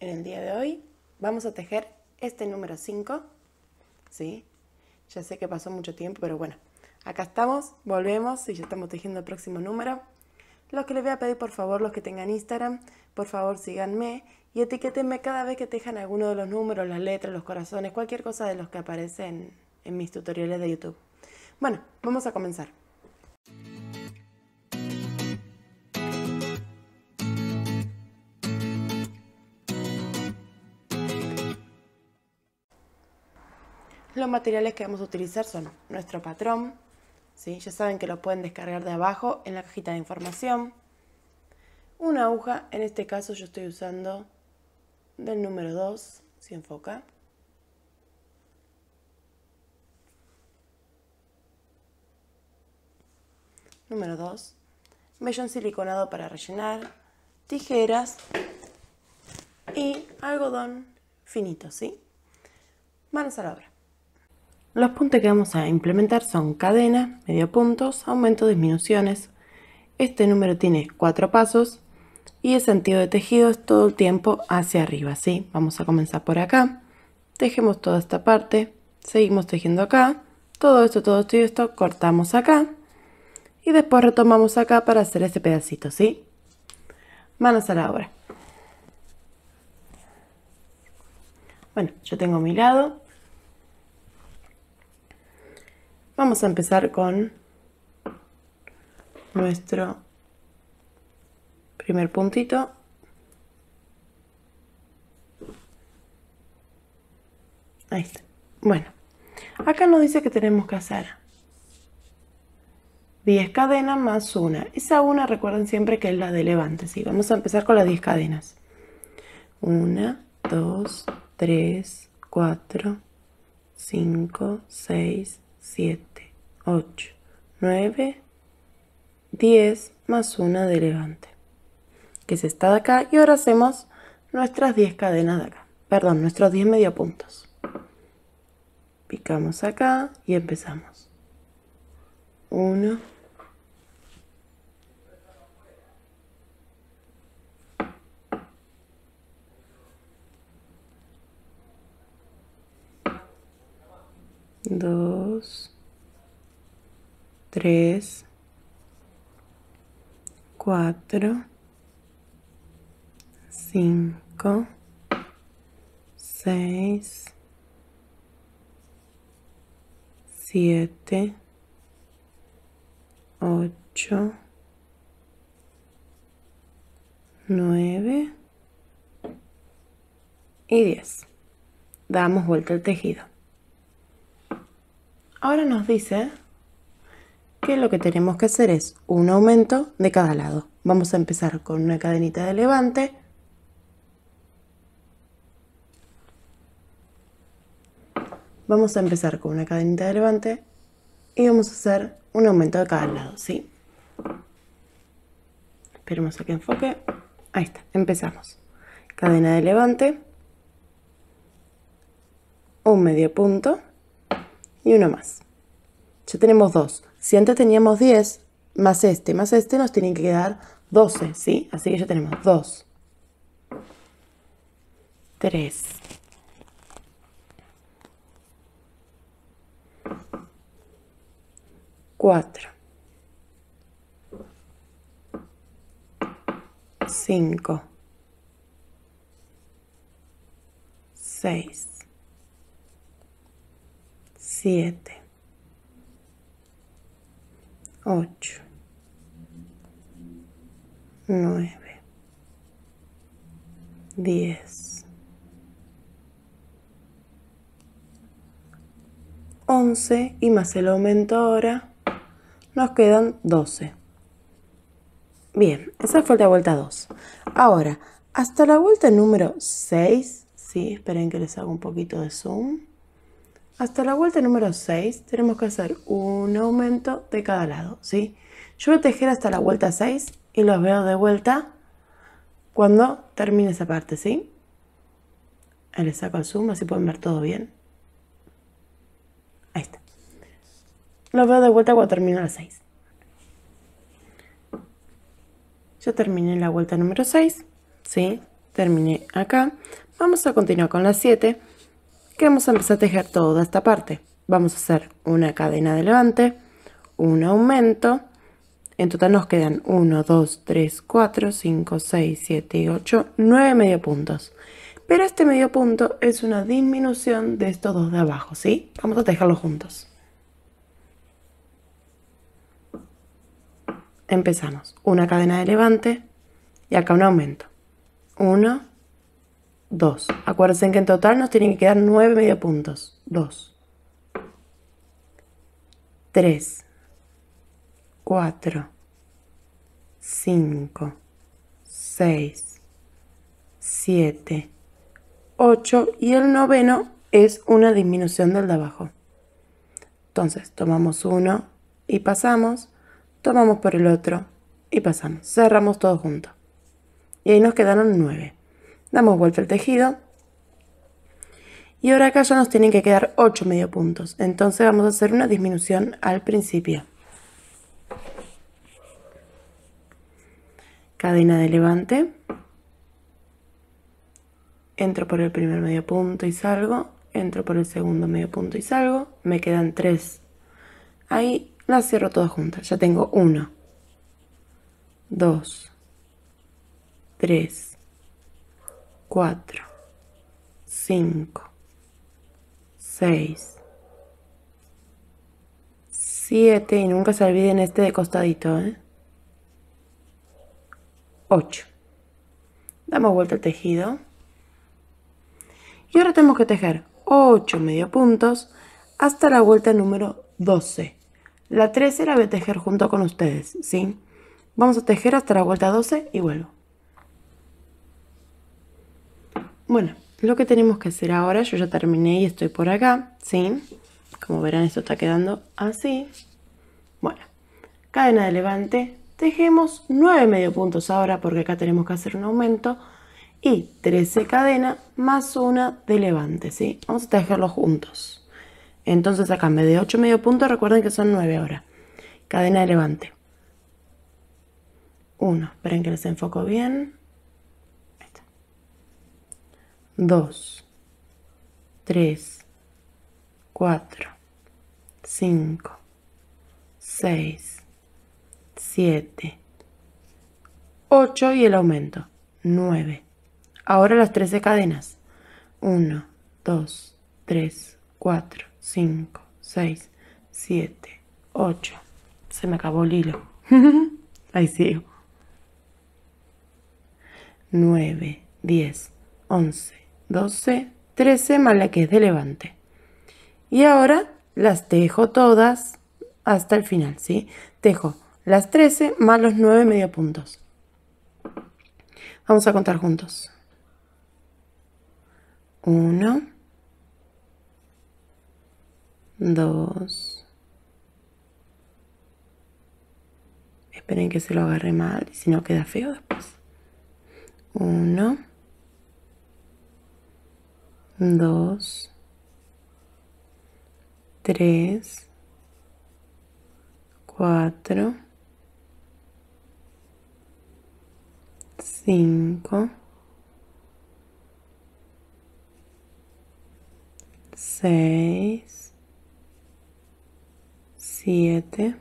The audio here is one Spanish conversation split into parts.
En el día de hoy vamos a tejer este número 5, ¿sí? Ya sé que pasó mucho tiempo, pero bueno, acá estamos, volvemos y ya estamos tejiendo el próximo número. Los que les voy a pedir, por favor, los que tengan Instagram, por favor síganme y etiquétenme cada vez que tejan alguno de los números, las letras, los corazones, cualquier cosa de los que aparecen en mis tutoriales de YouTube. Bueno, vamos a comenzar. Los materiales que vamos a utilizar son nuestro patrón, ¿sí? Ya saben que lo pueden descargar de abajo en la cajita de información. Una aguja, en este caso yo estoy usando del número 2, si enfoca. Número 2. Vellón siliconado para rellenar, tijeras y algodón finito, ¿sí? Manos a la obra. Los puntos que vamos a implementar son cadena, medio puntos, aumento, disminuciones. Este número tiene 4 pasos y el sentido de tejido es todo el tiempo hacia arriba, ¿sí? Vamos a comenzar por acá, tejemos toda esta parte, seguimos tejiendo acá, todo esto, cortamos acá y después retomamos acá para hacer este pedacito, ¿sí? Manos a la obra. Bueno, yo tengo mi lado. Vamos a empezar con nuestro primer puntito. Ahí está. Bueno, acá nos dice que tenemos que hacer 10 cadenas más una. Esa una recuerden siempre que es la de levante, ¿sí? Vamos a empezar con las 10 cadenas. 1, 2, 3, 4, 5, 6, 7, 8, 9, 10 más una de levante, que es esta de acá, y ahora hacemos nuestras 10 cadenas de acá, perdón, nuestros 10 medio puntos. Picamos acá y empezamos. 1, 2, 3, 4, 5, 6, 7, 8, 9 y 10. Damos vuelta al tejido. Ahora nos dice que lo que tenemos que hacer es un aumento de cada lado. Vamos a empezar con una cadenita de levante. Vamos a empezar con una cadenita de levante y vamos a hacer un aumento de cada lado, ¿sí? Esperemos a que enfoque. Ahí está, empezamos. Cadena de levante, un medio punto y uno más. Ya tenemos 2. Si antes teníamos 10, más este, nos tienen que quedar 12, ¿sí? Así que ya tenemos 2, 3, 4, 5, 6, 7, 8, 9, 10, 11 y más el aumento ahora nos quedan 12. Bien, esa fue la vuelta 2. Ahora, hasta la vuelta número 6, ¿sí? Esperen que les haga un poquito de zoom. Hasta la vuelta número 6 tenemos que hacer un aumento de cada lado, ¿sí? Yo voy a tejer hasta la vuelta 6 y los veo de vuelta cuando termine esa parte, ¿sí? Ahí les saco el zoom, así pueden ver todo bien. Ahí está. Los veo de vuelta cuando termine la 6. Ya terminé la vuelta número 6, ¿sí? terminé acá. Vamos a continuar con las 7, que vamos a empezar a tejer toda esta parte. Vamos a hacer una cadena de levante, un aumento. En total nos quedan 1, 2, 3, 4, 5, 6, 7 y 8, 9 medio puntos. Pero este medio punto es una disminución de estos dos de abajo, ¿sí? Vamos a tejerlos juntos. Empezamos. Una cadena de levante y acá un aumento. 1, 2. Acuérdense que en total nos tienen que quedar 9 medio puntos. 2, 3, 4, 5, 6, 7, 8 y el noveno es una disminución del de abajo. Entonces tomamos uno y pasamos, tomamos por el otro y pasamos. Cerramos todo junto. Y ahí nos quedaron 9. Damos vuelta al tejido. Y ahora acá ya nos tienen que quedar 8 medio puntos. Entonces vamos a hacer una disminución al principio. Cadena de levante. Entro por el primer medio punto y salgo. Entro por el segundo medio punto y salgo. Me quedan 3. Ahí las cierro todas juntas. Ya tengo 1, 2, 3, 4, 5, 6, 7 y nunca se olviden este de costadito, 8. Damos vuelta al tejido. Y ahora tenemos que tejer 8 medio puntos hasta la vuelta número 12. La 13 la voy a tejer junto con ustedes, ¿sí? Vamos a tejer hasta la vuelta 12 y vuelvo. Bueno, lo que tenemos que hacer ahora, yo ya terminé y estoy por acá, ¿sí? Como verán, esto está quedando así. Bueno, cadena de levante. Tejemos 9 medio puntos ahora porque acá tenemos que hacer un aumento. Y 13 cadenas más una de levante, ¿sí? Vamos a tejerlos juntos. Entonces acá en vez de 8 medio puntos, recuerden que son 9 ahora. Cadena de levante. 1, esperen que les enfoco bien. 2, 3, 4, 5, 6, 7, 8 y el aumento. 9. Ahora las 13 cadenas. 1, 2, 3, 4, 5, 6, 7, 8. Se me acabó el hilo. Ahí sigo. 9, 10, 11, 12, 13 más la que es de levante. Y ahora las tejo todas hasta el final, ¿sí? Tejo las 13 más los 9 medio puntos. Vamos a contar juntos. 1, 2. Esperen que se lo agarre mal y si no queda feo después. 1, 2, 3, 4, 5, 6, 7,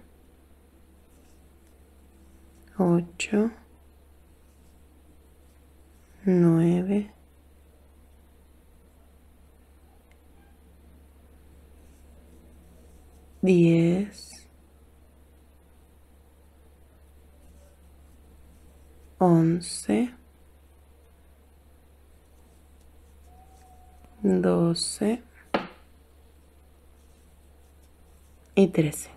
8, 9, 10, 11, 12 y 13.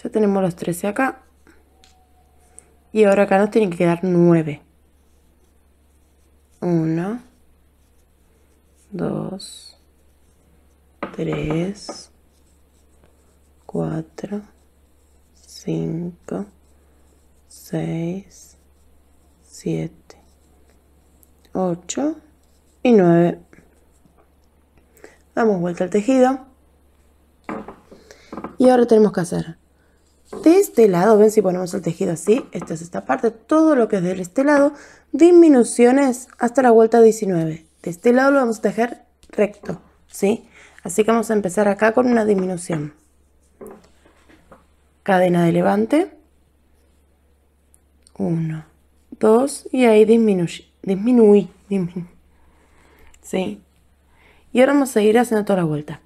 Ya tenemos los 13 acá. Y ahora acá nos tienen que quedar 9. 1, 2, 3, 4, 5, 6, 7, 8 y 9. Damos vuelta al tejido. Y ahora tenemos que hacer de este lado, ven si ponemos el tejido así, esta es esta parte, todo lo que es de este lado, disminuciones hasta la vuelta 19. De este lado lo vamos a tejer recto, ¿sí? Así que vamos a empezar acá con una disminución. Cadena de levante. 1, 2 y ahí disminuí. ¿Sí? Y ahora vamos a seguir haciendo toda la vuelta.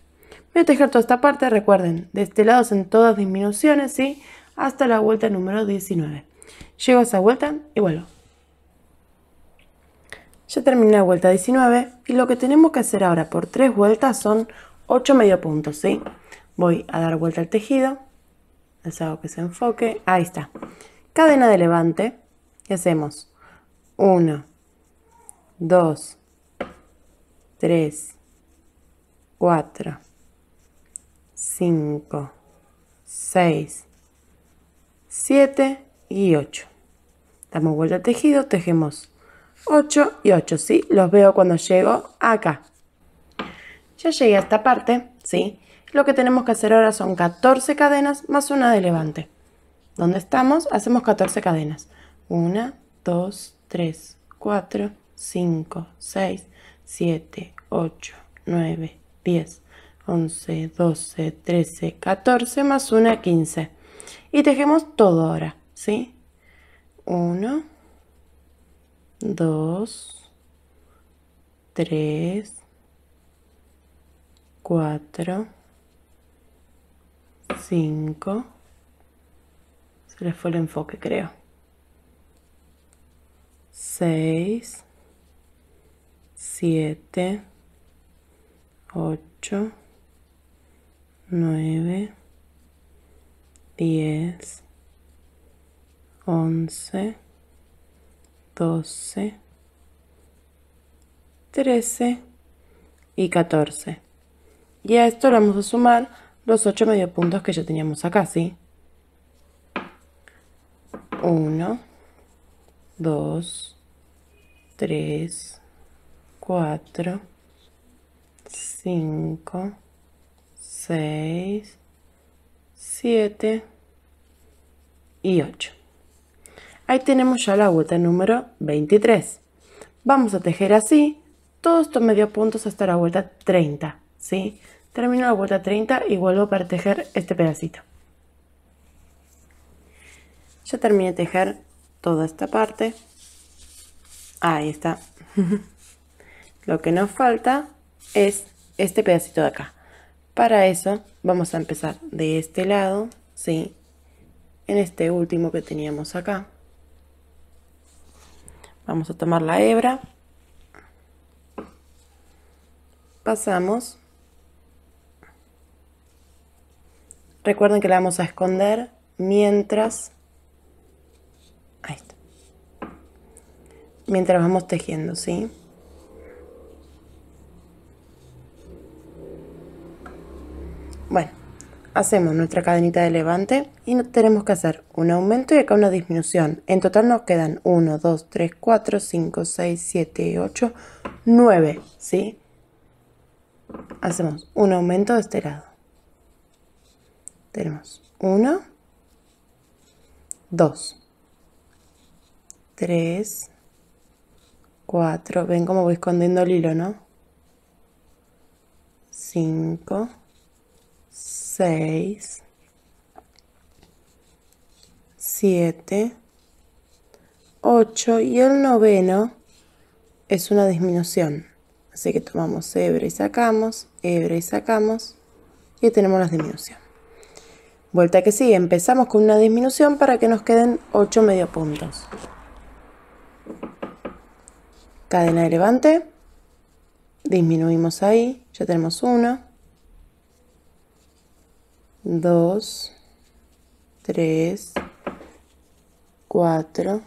Voy a tejer toda esta parte, recuerden, de este lado son todas disminuciones, ¿sí? Hasta la vuelta número 19. Llego a esa vuelta y vuelvo. Ya terminé la vuelta 19 y lo que tenemos que hacer ahora por 3 vueltas son 8 medio puntos, ¿sí? Voy a dar vuelta al tejido, les hago que se enfoque, ahí está. Cadena de levante y hacemos 1, 2, 3, 4, 5, 6, 7 y 8. Damos vuelta al tejido, tejemos 8 y 8, ¿sí? Los veo cuando llego acá. Ya llegué a esta parte, ¿sí? Lo que tenemos que hacer ahora son 14 cadenas más una de levante. ¿Dónde estamos? Hacemos 14 cadenas. 1, 2, 3, 4, 5, 6, 7, 8, 9, 10, 11, 12, 13, 14 más una, 15. Y tejemos todo ahora, ¿sí? 1, 2, 3, 4, 5, se les fue el enfoque, creo. 6, 7, 8, 9, 10, 11, 12, 13 y 14. Y a esto le vamos a sumar los 8 medio puntos que ya teníamos acá, ¿sí? 1, 2, 3, 4, 5, 6, 7 y 8. Ahí tenemos ya la vuelta número 23. Vamos a tejer así todos estos medio puntos hasta la vuelta 30, ¿sí? Termino la vuelta 30 y vuelvo para tejer este pedacito. Ya terminé de tejer toda esta parte. Ahí está. Lo que nos falta es este pedacito de acá. Para eso vamos a empezar de este lado, ¿sí? En este último que teníamos acá. Vamos a tomar la hebra. Pasamos. Recuerden que la vamos a esconder mientras... Ahí está. Mientras vamos tejiendo, ¿sí? Bueno, hacemos nuestra cadenita de levante y tenemos que hacer un aumento y acá una disminución. En total nos quedan 1, 2, 3, 4, 5, 6, 7, 8, 9, ¿sí? Hacemos un aumento de este lado. Tenemos 1, 2, 3, 4, ven cómo voy escondiendo el hilo, ¿no? 5, 6, 7, 8 y el noveno es una disminución. Así que tomamos hebra y sacamos y tenemos la disminución. Vuelta que sigue, empezamos con una disminución para que nos queden 8 medio puntos. Cadena de levante, disminuimos ahí, ya tenemos 1, 2, 3, 4,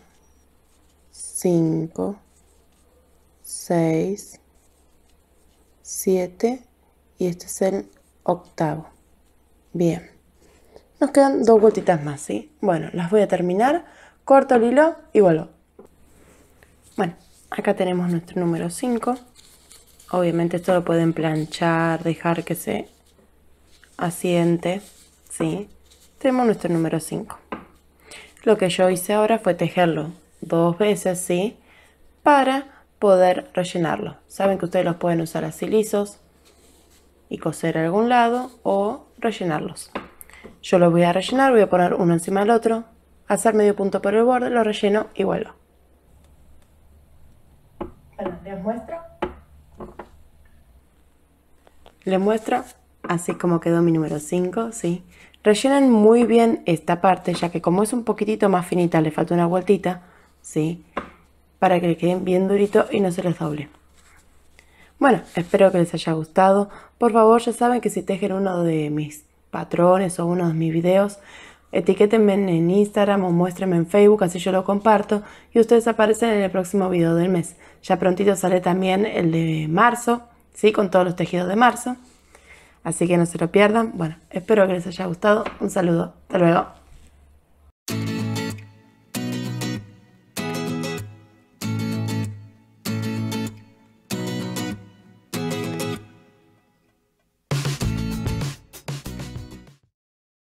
5, 6, 7 y este es el octavo. Bien, nos quedan 2 vueltitas más, ¿sí? Bueno, las voy a terminar, corto el hilo y vuelvo. Bueno, acá tenemos nuestro número 5. Obviamente esto lo pueden planchar, dejar que se asiente, ¿sí? tenemos nuestro número 5. Lo que yo hice ahora fue tejerlo 2 veces, ¿sí? Para poder rellenarlo. Saben que ustedes los pueden usar así lisos y coser a algún lado o rellenarlos. Yo los voy a rellenar, voy a poner uno encima del otro, hacer medio punto por el borde, lo relleno y vuelvo. Bueno, les muestro así como quedó mi número 5, ¿sí? Rellenen muy bien esta parte, ya que como es un poquitito más finita, le falta una vueltita, ¿sí? Para que le queden bien durito y no se les doble. Bueno, espero que les haya gustado. Por favor, ya saben que si tejen uno de mis patrones o uno de mis videos, etiquétenme en Instagram o muéstrenme en Facebook, así yo lo comparto y ustedes aparecen en el próximo video del mes. Ya prontito sale también el de marzo, ¿sí? Con todos los tejidos de marzo. Así que no se lo pierdan. Bueno, espero que les haya gustado. Un saludo. Hasta luego.